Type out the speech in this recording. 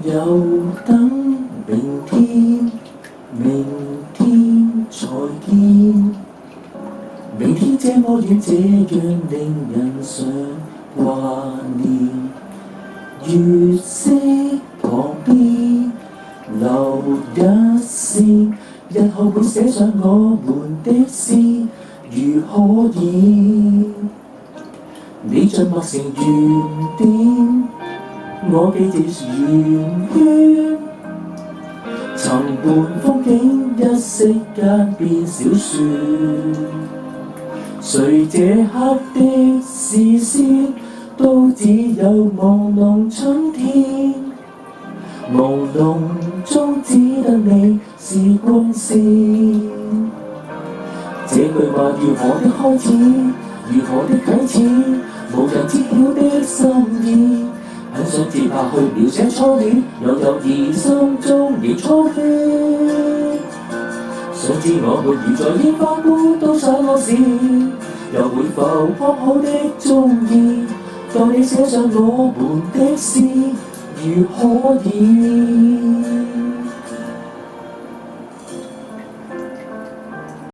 又等明天，明天再見。明天這麼遠，這樣令人想掛念。月色旁邊留一線，日後會寫上我們的詩。如可以，你像畫成圓點，我記住圓圈。尋伴風景，一息間變小說。誰這刻的視線，都只有朦朧春天。朦朧中只得你是光線。這句話如何的開始，如何的啟齒，無人知曉的心意。很想接下去描寫初戀，又猶疑心中仍初戀。想知我們如在煙花孤島上落時，又會否恰好的鍾意？當你寫上我們的詩，如可以。